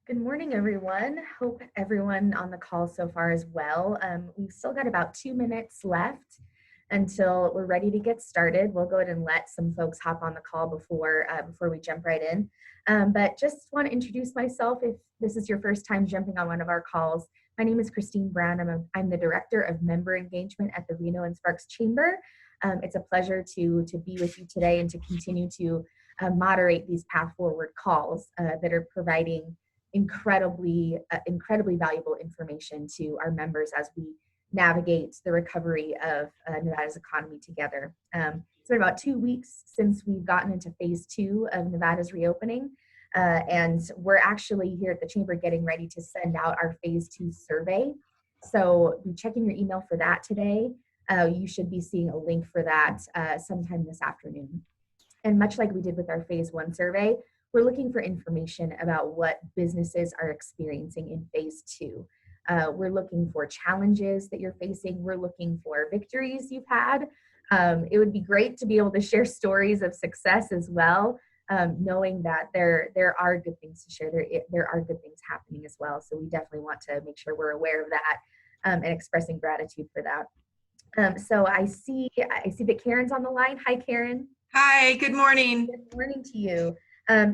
Good morning, everyone. Hope everyone on the call so far is well. We've still got about 2 minutes left until we're ready to get started. We'll go ahead and let some folks hop on the call before we jump right in. But just want to introduce myself if this is your first time jumping on one of our calls. My name is Christine Brown. I'm the Director of Member Engagement at the Reno and Sparks Chamber. It's a pleasure to be with you today and to continue to moderate these Path Forward calls that are providing incredibly valuable information to our members as we navigate the recovery of Nevada's economy together. It's been about 2 weeks since we've gotten into phase 2 of Nevada's reopening, and we're actually here at the Chamber getting ready to send out our phase 2 survey. So be checking your email for that today. You should be seeing a link for that sometime this afternoon. And much like we did with our phase 1 survey, we're looking for information about what businesses are experiencing in phase 2. We're looking for challenges that you're facing. We're looking for victories you've had. It would be great to be able to share stories of success as well, knowing that there are good things to share. There are good things happening as well. So we definitely want to make sure we're aware of that and expressing gratitude for that. So I see that Karyn's on the line. Hi, Karyn. Hi, good morning. Good morning to you.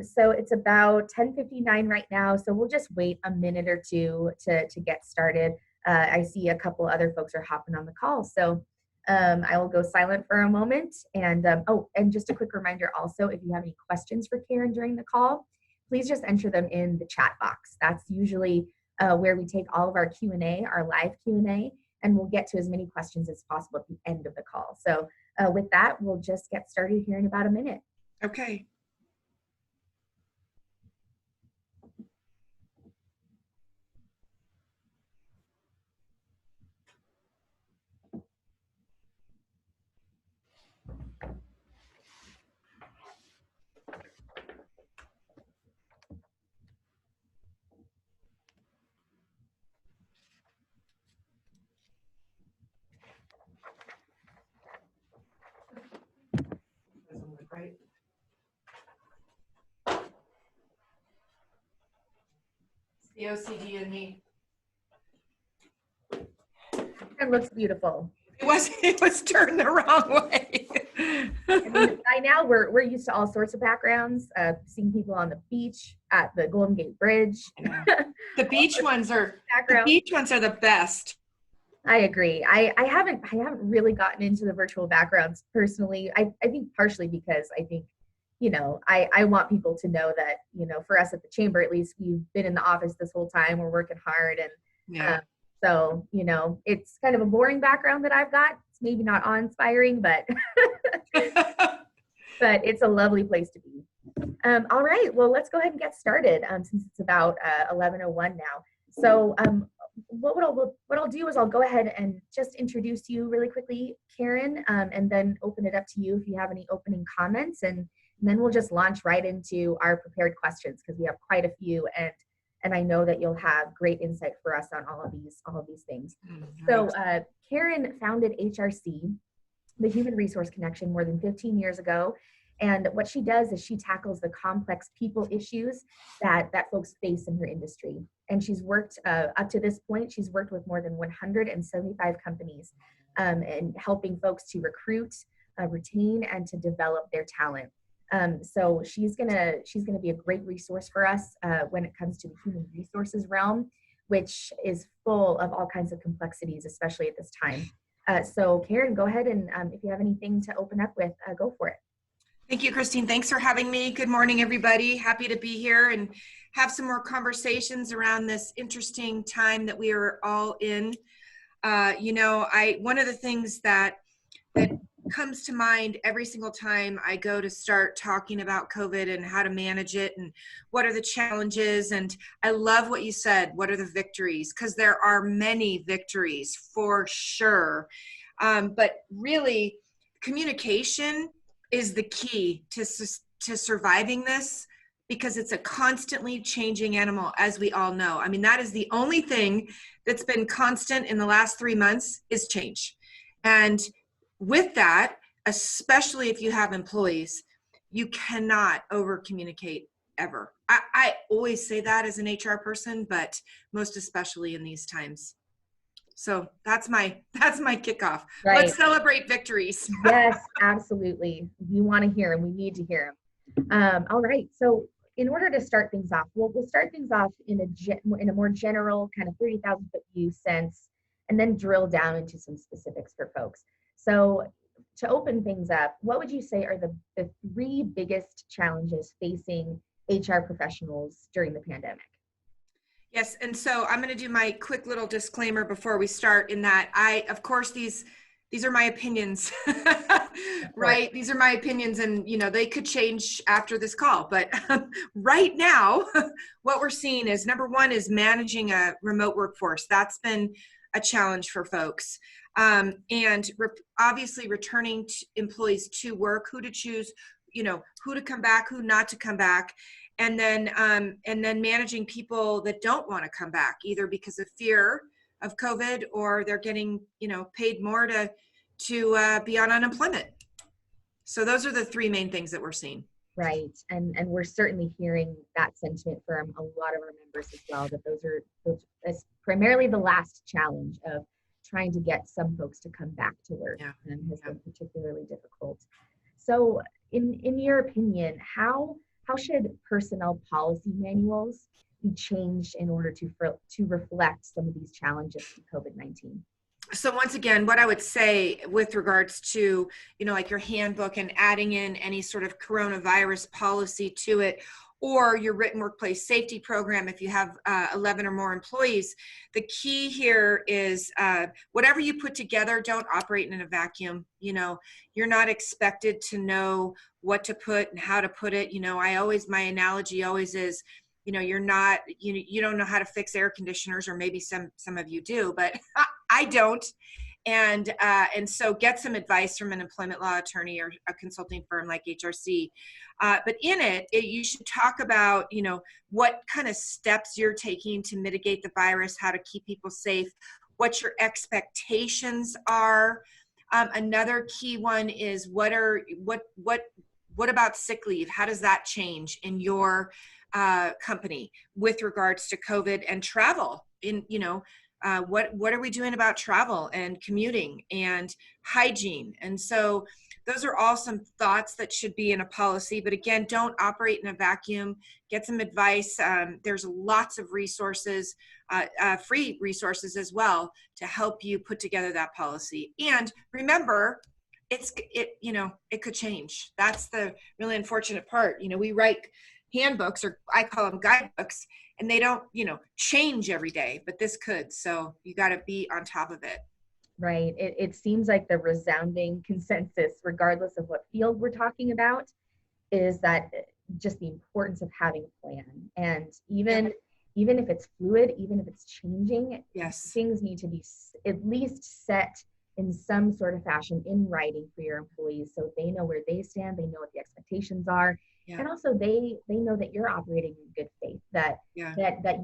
So it's about 10:59 right now, so we'll just wait a minute or two to get started. I see a couple other folks are hopping on the call, so I will go silent for a moment. And and just a quick reminder also, if you have any questions for Karyn during the call, please just enter them in the chat box. That's usually where we take all of our Q&A, our live Q&A, and we'll get to as many questions as possible at the end of the call. So with that, we'll just get started here in about a minute. Okay. Right. The OCD in me. It looks beautiful. It was turned the wrong way. I mean, by now we're used to all sorts of backgrounds. Seeing people on the beach, at the Golden Gate Bridge. The beach ones are the best. I agree. I haven't really gotten into the virtual backgrounds personally. I think partially because I think, I want people to know that, for us at the Chamber, at least, we've been in the office this whole time. We're working hard. And so, it's kind of a boring background that I've got. It's maybe not awe-inspiring, but but it's a lovely place to be. All right, well, let's go ahead and get started since it's about 11:01 now. So what I'll do is I'll go ahead and just introduce you really quickly, Karyn, and then open it up to you if you have any opening comments, and then we'll just launch right into our prepared questions because we have quite a few, and I know that you'll have great insight for us on all of these things. Mm-hmm. So Karyn founded HRC, the Human Resource Connection, more than 15 years ago. And what she does is she tackles the complex people issues that folks face in her industry. And she's worked, up to this point, she's worked with more than 175 companies and helping folks to recruit, retain, and to develop their talent. So she's gonna be a great resource for us when it comes to the human resources realm, which is full of all kinds of complexities, especially at this time. So Karyn, go ahead and if you have anything to open up with, go for it. Thank you, Christine. Thanks for having me. Good morning, everybody. Happy to be here and have some more conversations around this interesting time that we are all in. One of the things that comes to mind every single time I go to start talking about COVID and how to manage it and what are the challenges. And I love what you said. What are the victories? Because there are many victories for sure. But really, communication is the key to surviving this, because it's a constantly changing animal, as we all know. I mean, that is the only thing that's been constant in the last 3 months is change. And with that, especially if you have employees, you cannot over communicate ever. I always say that as an HR person, but most especially in these times. So that's my kickoff. Right. Let's celebrate victories. Yes, absolutely. We want to hear them. We need to hear them. All right. So in order to start things off, we'll start things off in a more general kind of 30,000 foot view sense, and then drill down into some specifics for folks. So to open things up, what would you say are the three biggest challenges facing HR professionals during the pandemic? Yes, and so I'm going to do my quick little disclaimer before we start in that of course, these are my opinions, right? These are my opinions, and they could change after this call. But right now, what we're seeing is, number one is managing a remote workforce. That's been a challenge for folks, and obviously returning employees to work, who to choose, who to come back, who not to come back. And then managing people that don't want to come back, either because of fear of COVID or they're getting, paid more to be on unemployment. So those are the three main things that we're seeing. Right. And we're certainly hearing that sentiment from a lot of our members as well, that that's primarily the last challenge of trying to get some folks to come back to work, has been particularly difficult. So in your opinion, how should personnel policy manuals be changed in order to reflect some of these challenges from COVID-19? So once again, what I would say with regards to, like your handbook and adding in any sort of coronavirus policy to it, or your written workplace safety program, if you have 11 or more employees, the key here is whatever you put together, don't operate in a vacuum. You're not expected to know what to put and how to put it. My analogy always is, you're not, you don't know how to fix air conditioners, or maybe some of you do, but I don't. And so get some advice from an employment law attorney or a consulting firm like HRC. But in it, you should talk about, what kind of steps you're taking to mitigate the virus, how to keep people safe, what your expectations are. Another key one is what about sick leave? How does that change in your company with regards to COVID and travel? What are we doing about travel and commuting and hygiene? And so those are all some thoughts that should be in a policy. But again, don't operate in a vacuum. Get some advice. There's lots of resources, free resources as well, to help you put together that policy. And remember, it could change. That's the really unfortunate part. We write handbooks, or I call them guidebooks, and they don't, change every day, but this could. So you got to be on top of it. Right. It seems like the resounding consensus, regardless of what field we're talking about, is that just the importance of having a plan. And even if it's fluid, even if it's changing, things need to be at least set in some sort of fashion in writing for your employees, so they know where they stand, they know what the expectations are. And also they know that you're operating in good faith, that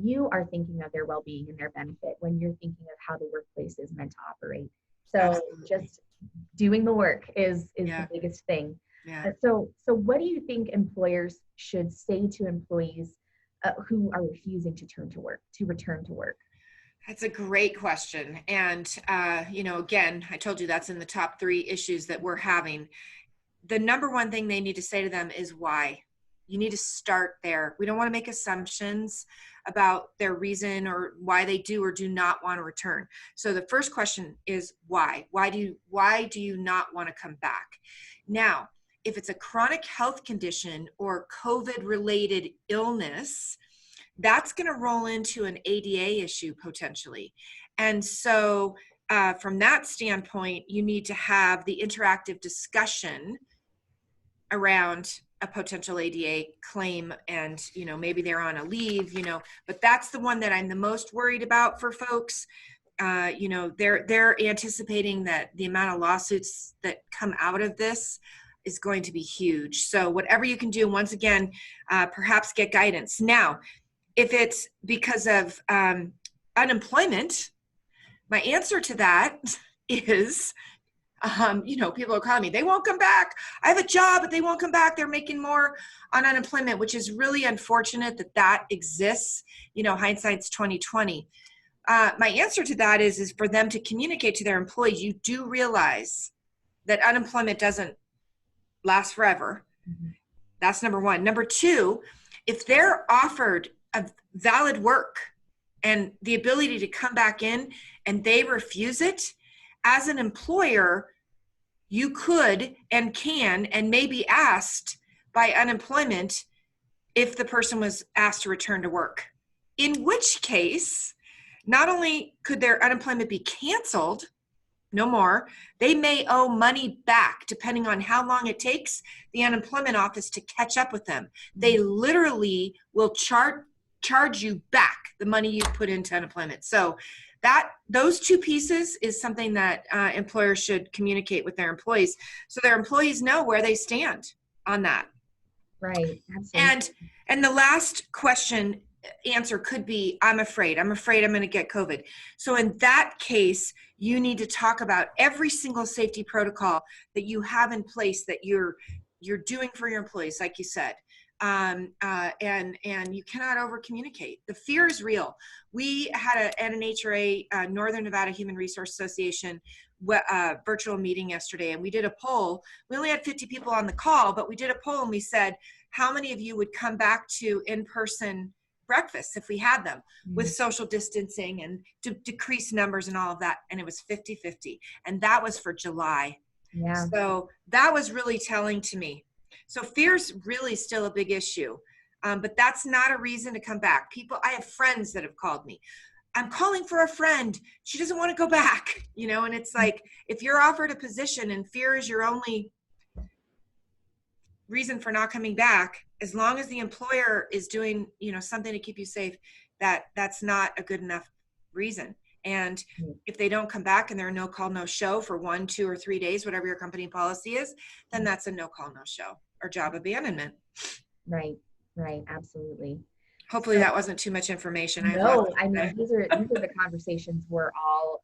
you are thinking of their well-being and their benefit when you're thinking of how the workplace is meant to operate. So Absolutely. Just doing the work is the biggest thing. So what do you think employers should say to employees who are refusing to return to work? That's a great question. And, again, I told you that's in the top 3 issues that we're having. The number one thing they need to say to them is why. You need to start there. We don't want to make assumptions about their reason or why they do or do not want to return. So the first question is why? Why do you not want to come back? Now, if it's a chronic health condition or COVID-related illness, that's going to roll into an ADA issue potentially. And so from that standpoint, you need to have the interactive discussion around a potential ADA claim, and maybe they're on a leave, but that's the one that I'm the most worried about for folks. They're anticipating that the amount of lawsuits that come out of this is going to be huge. So whatever you can do, once again, perhaps get guidance. Now, if it's because of unemployment, my answer to that is People are calling me, they won't come back. I have a job, but they won't come back. They're making more on unemployment, which is really unfortunate that that exists. Hindsight's 2020. My answer to that is for them to communicate to their employees, you do realize that unemployment doesn't last forever. Mm-hmm. That's number one. Number two, if they're offered a valid work and the ability to come back in and they refuse it, as an employer, you could and can and may be asked by unemployment if the person was asked to return to work. In which case, not only could their unemployment be canceled, no more, they may owe money back depending on how long it takes the unemployment office to catch up with them. They literally will charge you back the money you put into unemployment. So those two pieces is something that employers should communicate with their employees so their employees know where they stand on that. Right. Absolutely. And the last answer could be, I'm afraid I'm going to get COVID. So in that case, you need to talk about every single safety protocol that you have in place that you're doing for your employees, like you said. And you cannot over communicate. The fear is real. We had an NHRA, Northern Nevada Human Resource Association, virtual meeting yesterday, and we did a poll. We only had 50 people on the call, but we did a poll and we said, how many of you would come back to in-person breakfasts if we had them with social distancing and to decrease numbers and all of that? And it was 50-50. And that was for July. Yeah. So that was really telling to me. So fear's really still a big issue, but that's not a reason to come back. I have friends that have called me. I'm calling for a friend. She doesn't want to go back, and it's like, if you're offered a position and fear is your only reason for not coming back, as long as the employer is doing, something to keep you safe, that's not a good enough reason. And if they don't come back and they're no call, no show for 1, 2, or 3 days, whatever your company policy is, then that's a no call, no show or job abandonment. Right. Absolutely. Hopefully that wasn't too much information. No, I mean, these are the conversations we're all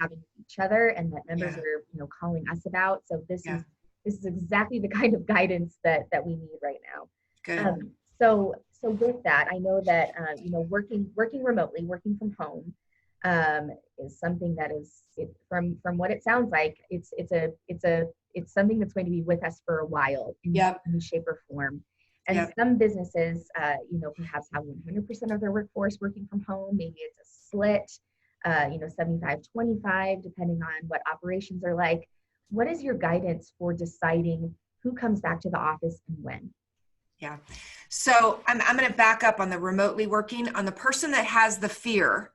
having with each other and that members are, calling us about. So this is exactly the kind of guidance that we need right now. Good. So with that, I know that, working remotely, working from home, is something that is from what it sounds like, it's something that's going to be with us for a while in any shape or form. And some businesses, perhaps have 100% of their workforce working from home. Maybe it's a split, 75-25, depending on what operations are like. What is your guidance for deciding who comes back to the office and when? Yeah. So I'm going to back up on the remotely working. On the person that has the fear,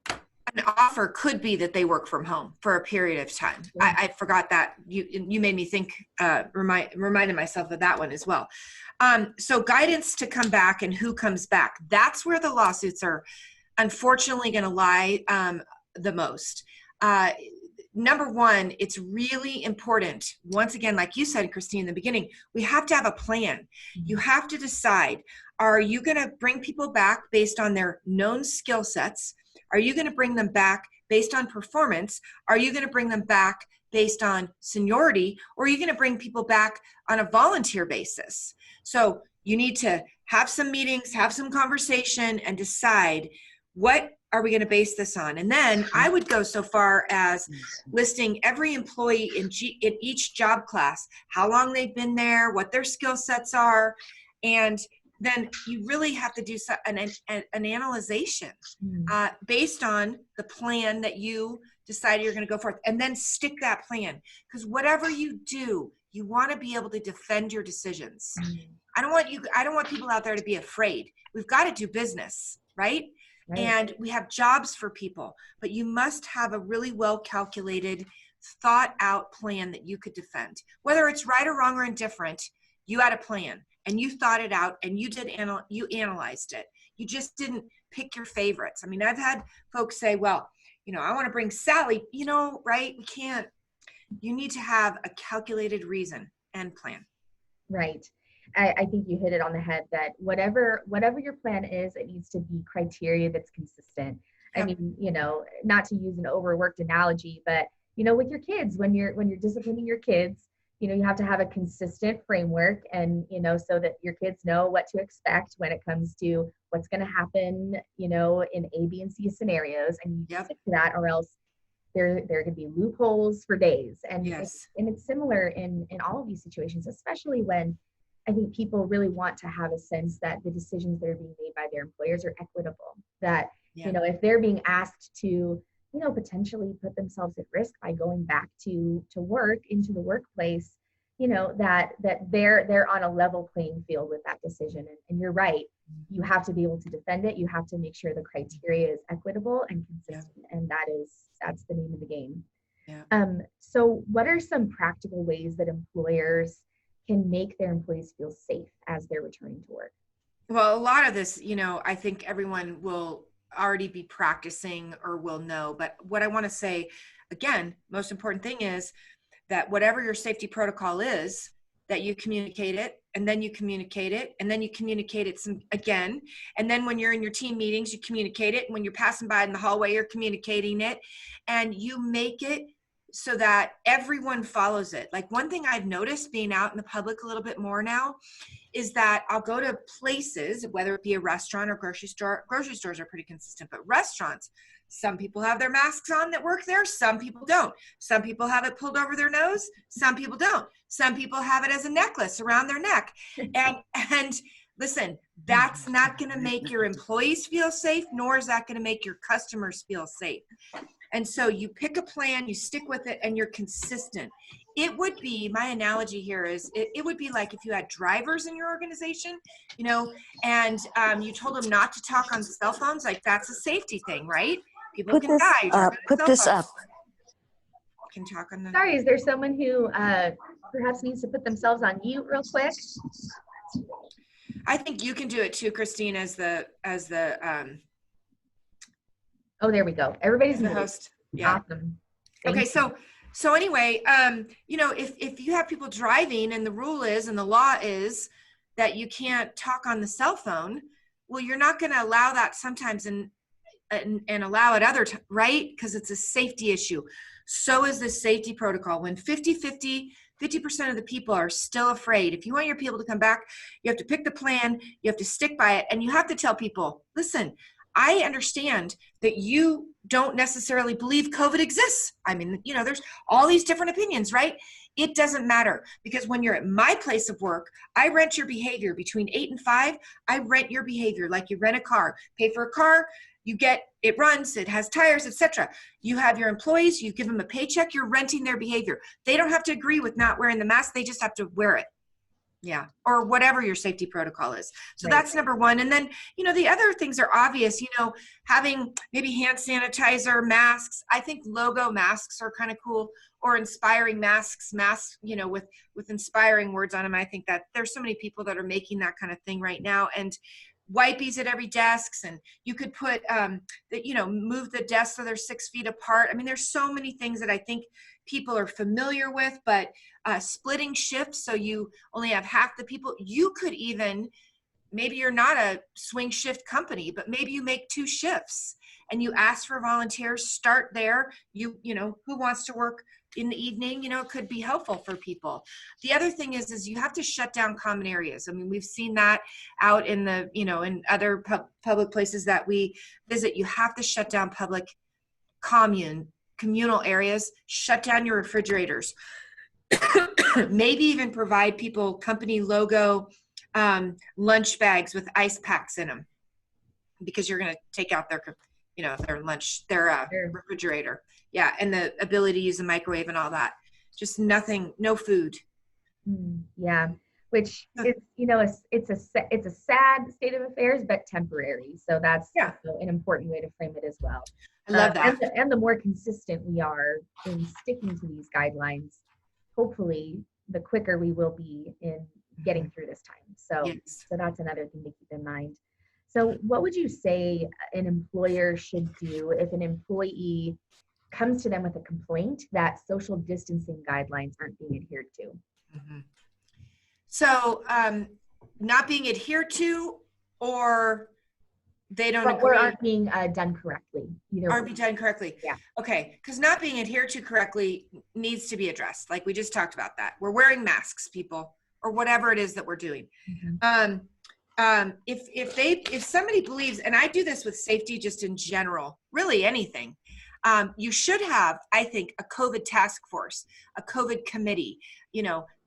an offer could be that they work from home for a period of time. Yeah. I forgot that. You made me think, reminded myself of that one as well. So guidance to come back and who comes back. That's where the lawsuits are unfortunately going to lie the most. Number one, it's really important. Once again, like you said, Christine, in the beginning, we have to have a plan. You have to decide, are you going to bring people back based on their known skill sets? Are you going to bring them back based on performance? Are you going to bring them back based on seniority? Or are you going to bring people back on a volunteer basis? So you need to have some meetings, have some conversation, and decide, what are we going to base this on? And then I would go so far as listing every employee in each job class, how long they've been there, what their skill sets are, and then you really have to do an analyzation based on the plan that you decide you're going to go forth, and then stick that plan. Because whatever you do, you want to be able to defend your decisions. I don't want people out there to be afraid. We've got to do business, right? And we have jobs for people, but you must have a really well calculated, thought out plan that you could defend. Whether it's right or wrong or indifferent, you had a plan and you thought it out and you analyzed it. You just didn't pick your favorites. I mean, I've had folks say, well, I want to bring Sally, right? We can't. You need to have a calculated reason and plan. Right. I think you hit it on the head that whatever your plan is, it needs to be criteria that's consistent. Yep. I mean, not to use an overworked analogy, but, with your kids, when you're disciplining your kids, you have to have a consistent framework, and so that your kids know what to expect when it comes to what's going to happen, in A, B, and C scenarios, and you Yep. stick to that, or else there could be loopholes for days. And Yes. it's similar in all of these situations, especially when I think people really want to have a sense that the decisions that are being made by their employers are equitable. That, Yeah. if they're being asked to, potentially put themselves at risk by going back to work, into the workplace, that they're on a level playing field with that decision. And you're right. You have to be able to defend it. You have to make sure the criteria is equitable and consistent. Yeah. And that's the name of the game. Yeah. So what are some practical ways that employers can make their employees feel safe as they're returning to work? Well, a lot of this, I think everyone will already be practicing or will know. But what I want to say, again, most important thing is that whatever your safety protocol is, that you communicate it, and then you communicate it, and then you communicate it again. And then when you're in your team meetings, you communicate it. And when you're passing by in the hallway, you're communicating it. And you make it so that everyone follows it. Like, one thing I've noticed being out in the public a little bit more now is that I'll go to places, whether it be a restaurant or grocery store. Grocery stores are pretty consistent, but restaurants, some people have their masks on that work there. Some people don't. Some people have it pulled over their nose. Some people don't. Some people have it as a necklace around their neck. And listen, that's not going to make your employees feel safe, nor is that going to make your customers feel safe. And so you pick a plan, you stick with it, and you're consistent. It would be, my analogy here is, it would be like if you had drivers in your organization, and you told them not to talk on cell phones. Like, that's a safety thing, right? People can die. Put this up. Can talk on the. Sorry, is there someone who perhaps needs to put themselves on mute real quick? I think you can do it too, Christine, as the. Oh, there we go. Everybody's the host. Yeah. Awesome. Okay, so anyway, if you have people driving and the rule is, and the law is, that you can't talk on the cell phone, well, you're not going to allow that sometimes and allow it other times, right? Because it's a safety issue. So is the safety protocol. When 50% of the people are still afraid, if you want your people to come back, you have to pick the plan, you have to stick by it, and you have to tell people, listen, I understand that you don't necessarily believe COVID exists. I mean, there's all these different opinions, right? It doesn't matter, because when you're at my place of work, I rent your behavior between 8 and 5. I rent your behavior like you rent a car. Pay for a car, it runs, it has tires, etc. You have your employees, you give them a paycheck, you're renting their behavior. They don't have to agree with not wearing the mask. They just have to wear it. Yeah. Or whatever your safety protocol is. So right. That's number one. And then, the other things are obvious, having maybe hand sanitizer, masks. I think logo masks are kind of cool, or inspiring masks, with inspiring words on them. I think that there's so many people that are making that kind of thing right now. And wipies at every desks, and you could put move the desks so they're 6 feet apart. I mean, there's so many things that I think people are familiar with, but splitting shifts so you only have half the people. You could even, maybe you're not a swing shift company, but maybe you make 2 shifts and you ask for volunteers. Start there. Who wants to work in the evening, it could be helpful for people. The other thing is you have to shut down common areas. I mean, we've seen that out in the, in other public places that we visit. You have to shut down public communal areas, shut down your refrigerators, maybe even provide people company logo lunch bags with ice packs in them, because you're going to take out their lunch, their refrigerator. Yeah. And the ability to use a microwave and all that. Just nothing, no food. Yeah. Which is, it's a sad state of affairs, but temporary. So that's an important way to frame it as well. I love that. And the more consistent we are in sticking to these guidelines, hopefully the quicker we will be in getting through this time. So, So that's another thing to keep in mind. So what would you say an employer should do if an employee comes to them with a complaint that social distancing guidelines aren't being adhered to? Mm-hmm. So not being adhered to, or they don't But or agree aren't being done correctly. Either or way. be done correctly. Yeah. Okay, because not being adhered to correctly needs to be addressed. Like we just talked about that. We're wearing masks, people, or whatever it is that we're doing. Mm-hmm. If somebody believes, and I do this with safety just in general, really anything, you should have, I think, a COVID task force, a COVID committee,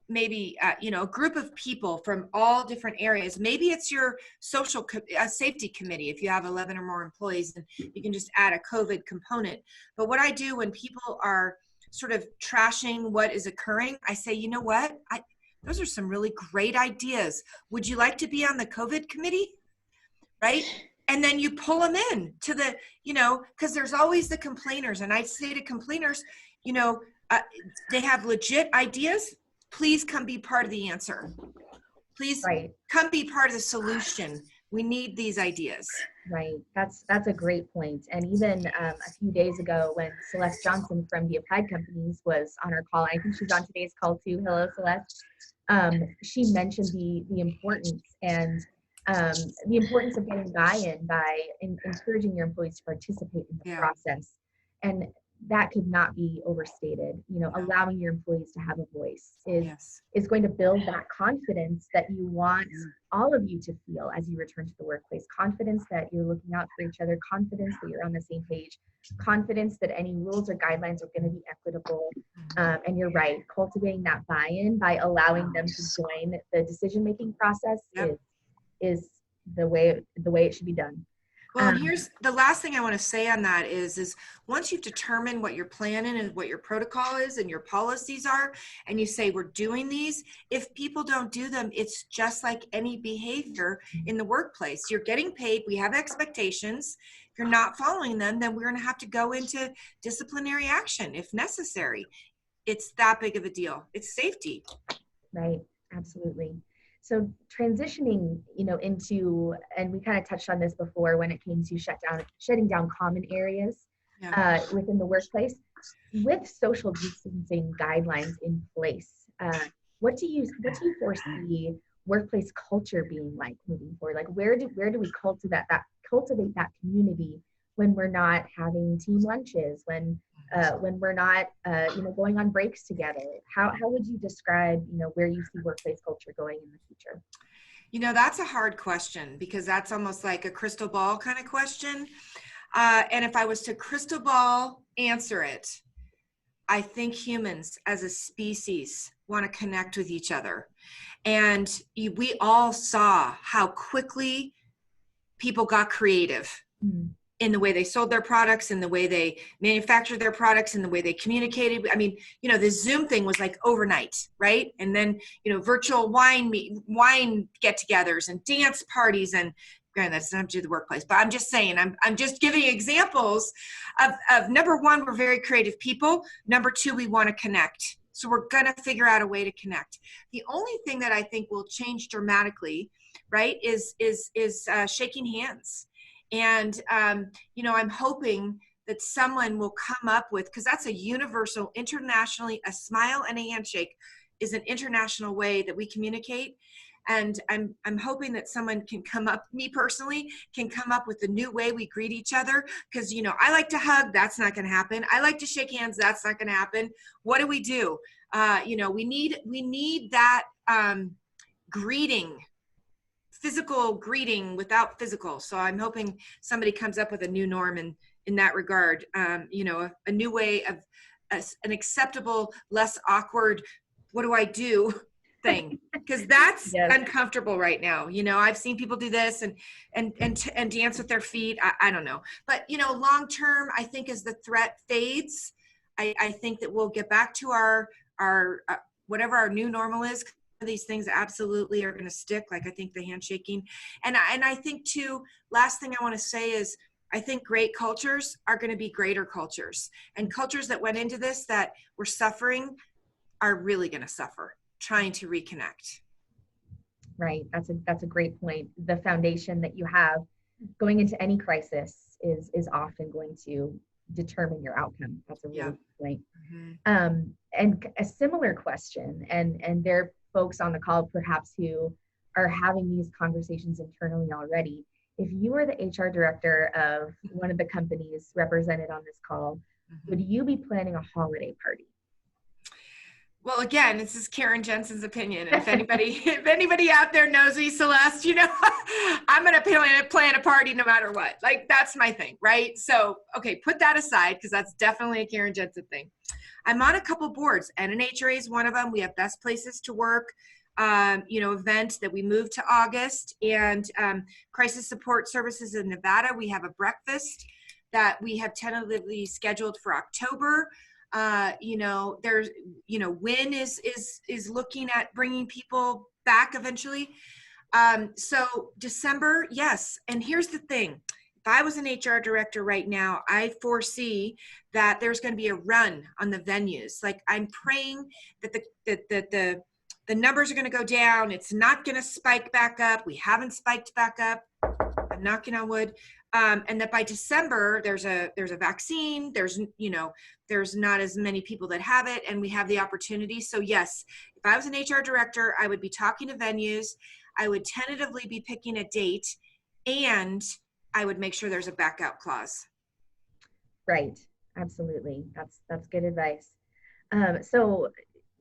maybe a group of people from all different areas. Maybe it's your social safety committee if you have 11 or more employees, and you can just add a COVID component. But what I do when people are sort of trashing what is occurring, I say, you know what, those are some really great ideas. Would you like to be on the COVID committee? Right? And then you pull them in to the, because there's always the complainers. And I say to complainers, they have legit ideas. Please come be part of the answer. Please come be part of the solution. We need these ideas. Right. That's a great point. And even a few days ago when Celeste Johnson from the Applied Companies was on our call, I think she's on today's call too. Hello, Celeste. She mentioned the importance and the importance of getting buy-in by encouraging your employees to participate in the process. And that could not be overstated. Allowing your employees to have a voice is going to build that confidence that you want all of you to feel as you return to the workplace. Confidence that you're looking out for each other, confidence that you're on the same page, confidence that any rules or guidelines are going to be equitable. And you're right, cultivating that buy-in by allowing them to join the decision-making process is the way it should be done. Well, and here's the last thing I want to say on that is once you've determined what your plan is and what your protocol is and your policies are, and you say we're doing these, if people don't do them, it's just like any behavior in the workplace. You're getting paid. We have expectations. If you're not following them, then we're going to have to go into disciplinary action if necessary. It's that big of a deal. It's safety. Right. Absolutely. So transitioning, into, and we kind of touched on this before when it came to shutting down common areas within the workplace, with social distancing guidelines in place. What do you foresee workplace culture being like moving forward? Like where do we cultivate that community when we're not having team lunches, when we're not going on breaks together? How would you describe where you see workplace culture going in the future? That's a hard question because that's almost like a crystal ball kind of question. And if I was to crystal ball answer it, I think humans as a species want to connect with each other. And we all saw how quickly people got creative in the way they sold their products, in the way they manufactured their products, in the way they communicated. I mean, the Zoom thing was like overnight, right? And then, virtual wine get-togethers and dance parties, and granted, that's not to do the workplace, but I'm just saying, I'm just giving examples of number one, we're very creative people. Number two, we want to connect. So we're going to figure out a way to connect. The only thing that I think will change dramatically, right, is shaking hands. And, I'm hoping that someone will come up with, because that's a universal, internationally, a smile and a handshake is an international way that we communicate. And I'm hoping that someone can come up, me personally, can come up with a new way we greet each other. Because, I like to hug, that's not going to happen. I like to shake hands, that's not going to happen. What do? We need that greeting, physical greeting without physical. So I'm hoping somebody comes up with a new norm in that regard. A new way of an acceptable, less awkward, what do I do thing, because that's uncomfortable right now. I've seen people do this and dance with their feet. I don't know, but long term, I think as the threat fades, I think that we'll get back to our whatever our new normal is. These things absolutely are going to stick, like I think the handshaking, and I think too, last thing I want to say is I think great cultures are going to be greater cultures, and cultures that went into this that were suffering are really going to suffer trying to reconnect. Right. That's a great point. The foundation that you have going into any crisis is often going to determine your outcome. That's a really good point. Mm-hmm. And a similar question, and there are folks on the call perhaps who are having these conversations internally already. if you were the HR director of one of the companies represented on this call, would you be planning a holiday party? Well, again, this is Karyn Jensen's opinion. And if anybody out there knows me, Celeste, I'm going to plan a party no matter what. Like, that's my thing, right? So, okay, put that aside, because that's definitely a Karyn Jensen thing. I'm on a couple boards. NHRA is one of them. We have Best Places to Work, event that we moved to August, and Crisis Support Services in Nevada. We have a breakfast that we have tentatively scheduled for October. There's, WIN is looking at bringing people back eventually. So December, yes. And here's the thing. If I was an HR director right now, I foresee that there's going to be a run on the venues. Like, I'm praying that the numbers are going to go down. It's not going to spike back up. We haven't spiked back up. I'm knocking on wood. And that by December, there's a vaccine, there's not as many people that have it, and we have the opportunity. So yes, if I was an HR director, I would be talking to venues, I would tentatively be picking a date, and I would make sure there's a back out clause. Right. Absolutely. That's good advice. So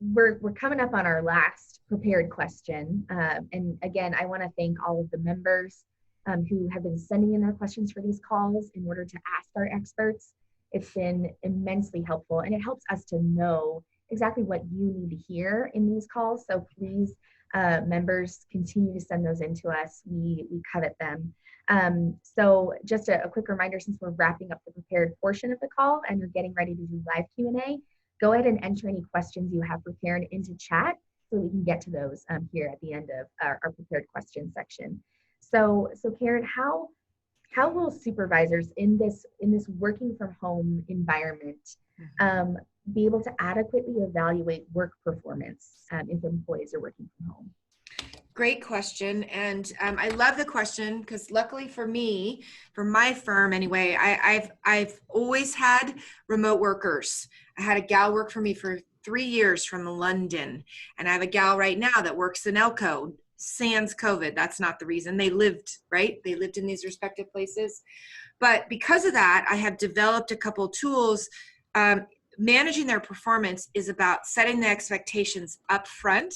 we're coming up on our last prepared question. And again, I want to thank all of the members who have been sending in their questions for these calls in order to ask our experts. It's been immensely helpful, and it helps us to know exactly what you need to hear in these calls. So please, members, continue to send those in to us. We covet them. So just a quick reminder, since we're wrapping up the prepared portion of the call and we're getting ready to do live Q&A, go ahead and enter any questions you have prepared into chat so we can get to those here at the end of our prepared questions section. So Karyn, how will supervisors in this working from home environment be able to adequately evaluate work performance if employees are working from home? Great question. And I love the question, because luckily for me, for my firm anyway, I've always had remote workers. I had a gal work for me for 3 years from London, and I have a gal right now that works in Elko. Sans COVID, that's not the reason. They lived, right? They lived in these respective places. But because of that, I have developed a couple tools. Managing their performance is about setting the expectations up front.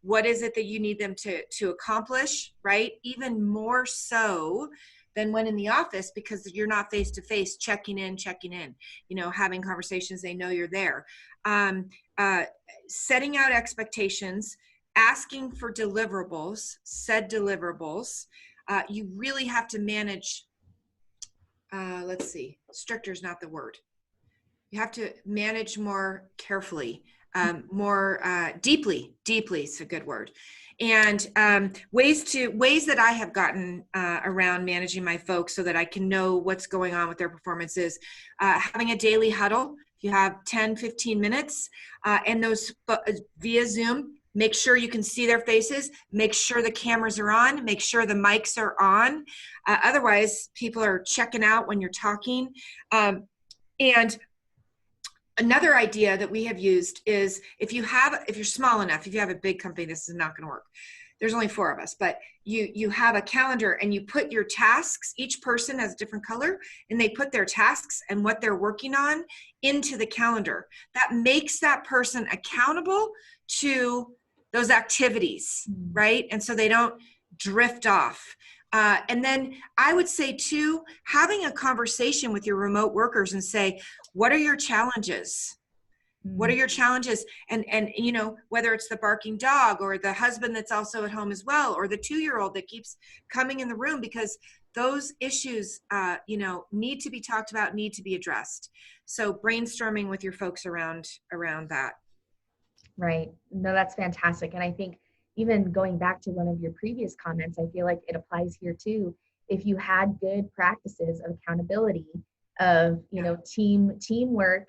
What is it that you need them to accomplish, right? Even more so than when in the office, because you're not face-to-face checking in, having conversations, they know you're there. Setting out expectations, asking for deliverables, said deliverables. You really have to manage, stricter is not the word. You have to manage more carefully, more deeply is a good word. And ways that I have gotten around managing my folks so that I can know what's going on with their performance is having a daily huddle. You have 10, 15 minutes, and those via Zoom. Make sure you can see their faces. Make sure the cameras are on. Make sure the mics are on. Otherwise, people are checking out when you're talking. And another idea that we have used is if you're small enough, if you have a big company, this is not going to work. There's only 4 of us, but you have a calendar and you put your tasks, each person has a different color, and they put their tasks and what they're working on into the calendar. That makes that person accountable to those activities, right? And so they don't drift off. And then I would say too, having a conversation with your remote workers and say, what are your challenges? What are your challenges? And whether it's the barking dog or the husband that's also at home as well, or the 2-year-old that keeps coming in the room, because those issues, need to be talked about, need to be addressed. So brainstorming with your folks around that. Right. No, that's fantastic. And I think even going back to one of your previous comments, I feel like it applies here too. If you had good practices of accountability, of teamwork,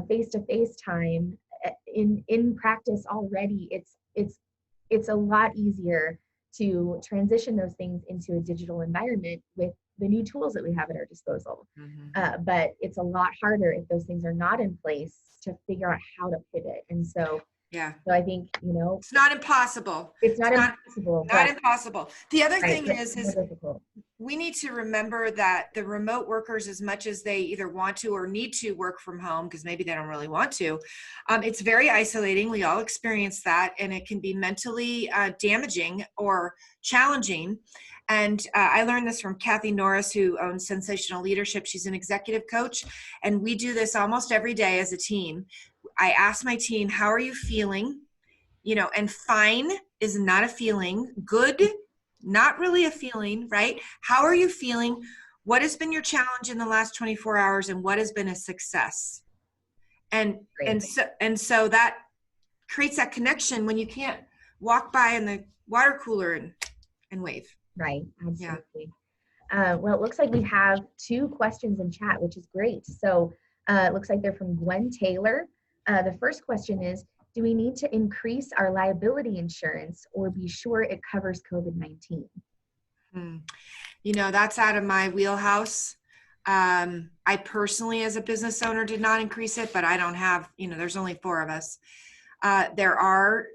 face-to-face time in practice already, it's a lot easier to transition those things into a digital environment with the new tools that we have at our disposal. But it's a lot harder if those things are not in place to figure out how to pivot. And so I think, it's not impossible. It's not impossible. Not impossible. The other thing is difficult. we need to remember that the remote workers, as much as they either want to or need to work from home, because maybe they don't really want to, it's very isolating. We all experience that, and it can be mentally damaging or challenging. And I learned this from Kathy Norris, who owns Sensational Leadership. She's an executive coach, and we do this almost every day as a team. I ask my team, how are you feeling? And fine is not a feeling. Good, not really a feeling, right? How are you feeling? What has been your challenge in the last 24 hours, and what has been a success? And so that creates that connection when you can't walk by in the water cooler and wave. Right, absolutely. Yeah. Well, it looks like we have 2 questions in chat, which is great. So it looks like they're from Gwen Taylor. The first question is, do we need to increase our liability insurance or be sure it covers COVID-19? That's out of my wheelhouse. I personally, as a business owner, did not increase it, but I don't have, there's only 4 of us. There are,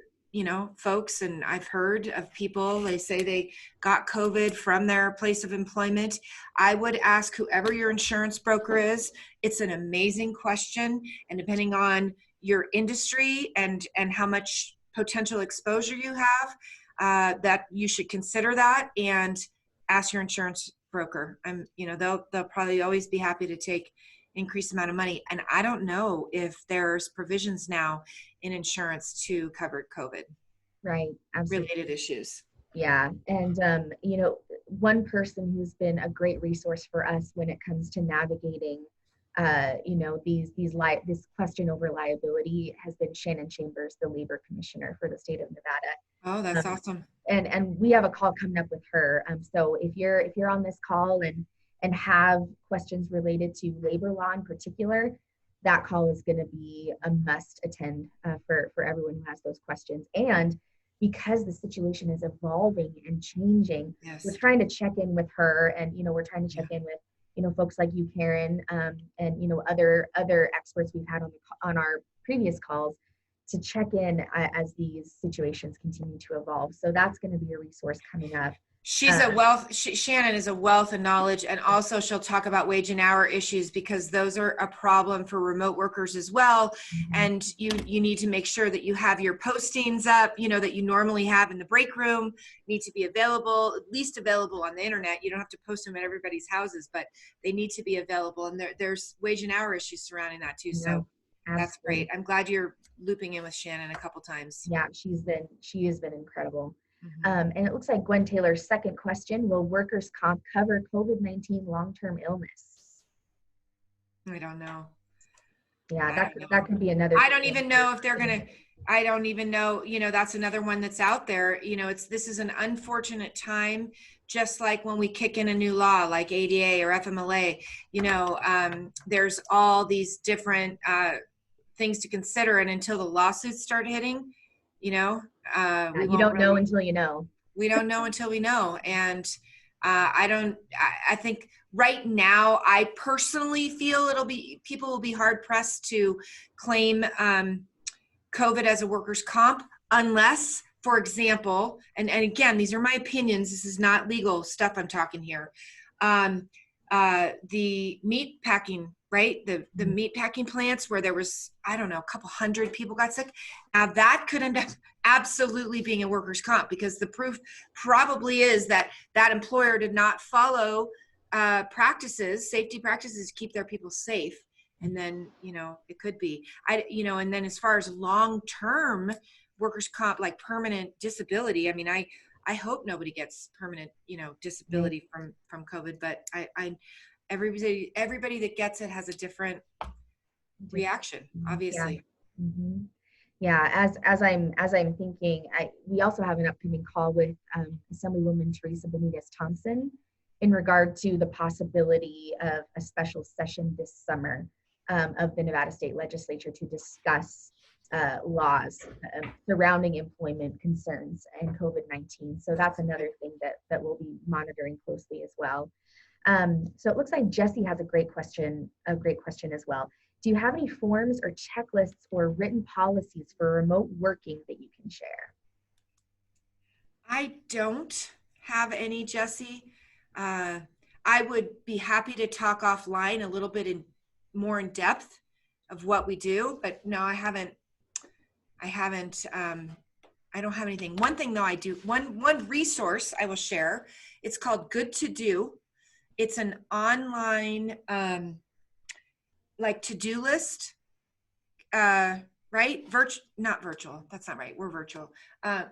folks, and I've heard of people, they say they got COVID from their place of employment. I would ask whoever your insurance broker is. It's an amazing question. And depending on your industry and how much potential exposure you have, that you should consider that and ask your insurance broker. They'll probably always be happy to take increased amount of money. And I don't know if there's provisions now in insurance to cover COVID related issues. Yeah. And, one person who's been a great resource for us when it comes to navigating, this question over liability has been Shannon Chambers, the labor commissioner for the state of Nevada. Oh, that's awesome. And we have a call coming up with her. So if you're on this call and have questions related to labor law in particular, that call is going to be a must attend for everyone who has those questions. And because the situation is evolving and changing, yes, we're trying to check in with her, and we're trying to check in with folks like you, Karyn, and other experts we've had on our previous calls to check in as these situations continue to evolve. So that's going to be a resource coming up. She's a wealth. Shannon is a wealth of knowledge, and also she'll talk about wage and hour issues, because those are a problem for remote workers as well. Mm-hmm. And you need to make sure that you have your postings up, that you normally have in the break room, need to be available, at least available on the internet. You don't have to post them at everybody's houses, but they need to be available. And there's wage and hour issues surrounding that too. So that's great. I'm glad you're looping in with Shannon a couple times. Yeah, she has been incredible. Mm-hmm. And it looks like Gwen Taylor's second question: will workers' comp cover COVID-19 long-term illness? I don't know. Yeah, that could be another. I don't even know if they're gonna. I don't even know. That's another one that's out there. This is an unfortunate time. Just like when we kick in a new law like ADA or FMLA, there's all these different things to consider, and until the lawsuits start hitting, you don't know until you know. We don't know until we know. And I think right now, I personally feel people will be hard pressed to claim COVID as a workers' comp, unless, for example, and again, these are my opinions, this is not legal stuff I'm talking here. The meat packing, right? The meat packing plants where there was, I don't know, a couple hundred people got sick. Now that could end up absolutely being a workers' comp, because the proof probably is that employer did not follow safety practices to keep their people safe. And then, it could be, and then as far as long-term workers' comp, like permanent disability, I mean, I hope nobody gets permanent, disability from COVID, but everybody that gets it has a different reaction, obviously. Yeah. Mm-hmm. Yeah, as I'm thinking, we also have an upcoming call with Assemblywoman Teresa Benitez Thompson in regard to the possibility of a special session this summer of the Nevada State Legislature to discuss laws surrounding employment concerns and COVID-19. So that's another thing that we'll be monitoring closely as well. So it looks like Jesse has a great question as well. Do you have any forms or checklists or written policies for remote working that you can share? I don't have any, Jesse. I would be happy to talk offline a little bit more in depth of what we do, but no, I haven't, I don't have anything. One thing though I do, one resource I will share, it's called Good to Do. It's an online, like to-do list, right? Not virtual. That's not right. We're virtual.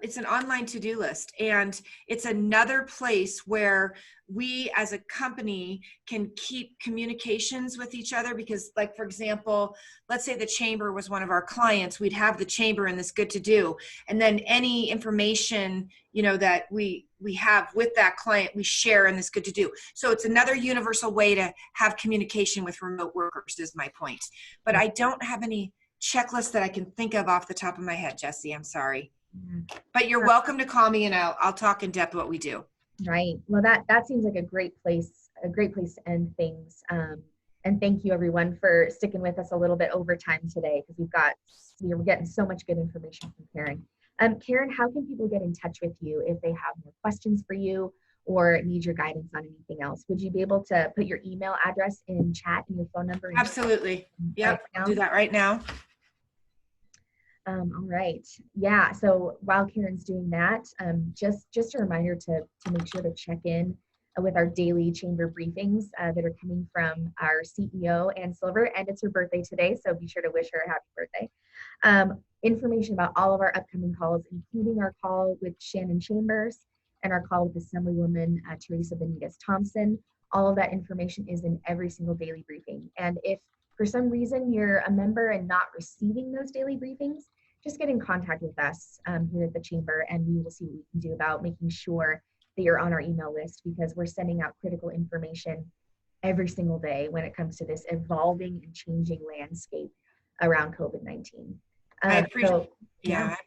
It's an online to-do list, and it's another place where we as a company can keep communications with each other, because like, for example, let's say the chamber was one of our clients, we'd have the chamber in this good to do. And then any information, that we have with that client, we share in this good to do. So it's another universal way to have communication with remote workers is my point. But I don't have any checklist that I can think of off the top of my head, Jesse. I'm sorry. But you're welcome to call me and I'll talk in depth what we do. Right. Well, that seems like a great place to end things. And thank you everyone for sticking with us a little bit over time today, because we were getting so much good information from Karyn. Karyn, how can people get in touch with you if they have more questions for you or need your guidance on anything else? Would you be able to put your email address in chat and your phone number? Absolutely. Yep. I'll do that right now. All right. Yeah. So while Karyn's doing that, just a reminder to make sure to check in with our daily chamber briefings that are coming from our CEO, Ann Silver, and it's her birthday today, so be sure to wish her a happy birthday. Information about all of our upcoming calls, including our call with Shannon Chambers and our call with Assemblywoman Teresa Benitez Thompson. All of that information is in every single daily briefing. And if for some reason you're a member and not receiving those daily briefings, just get in contact with us here at the chamber, and we will see what we can do about making sure that you're on our email list, because we're sending out critical information every single day when it comes to this evolving and changing landscape around COVID-19. I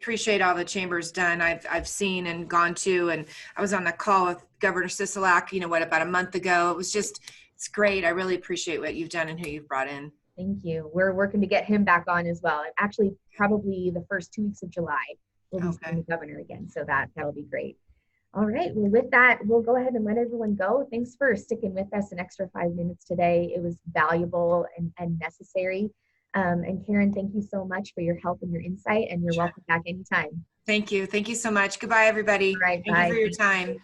appreciate all the chamber's done. I've seen and gone to, and I was on the call with Governor Sisolak, about a month ago. It's great. I really appreciate what you've done and who you've brought in. Thank you. We're working to get him back on as well. Actually, probably the first 2 weeks of July, we'll be seeing the governor again. So that'll be great. All right. Well, with that, we'll go ahead and let everyone go. Thanks for sticking with us an extra 5 minutes today. It was valuable and necessary. And Karyn, thank you so much for your help and your insight, and you're welcome back anytime. Thank you. Thank you so much. Goodbye, everybody. All right, thank you for your time.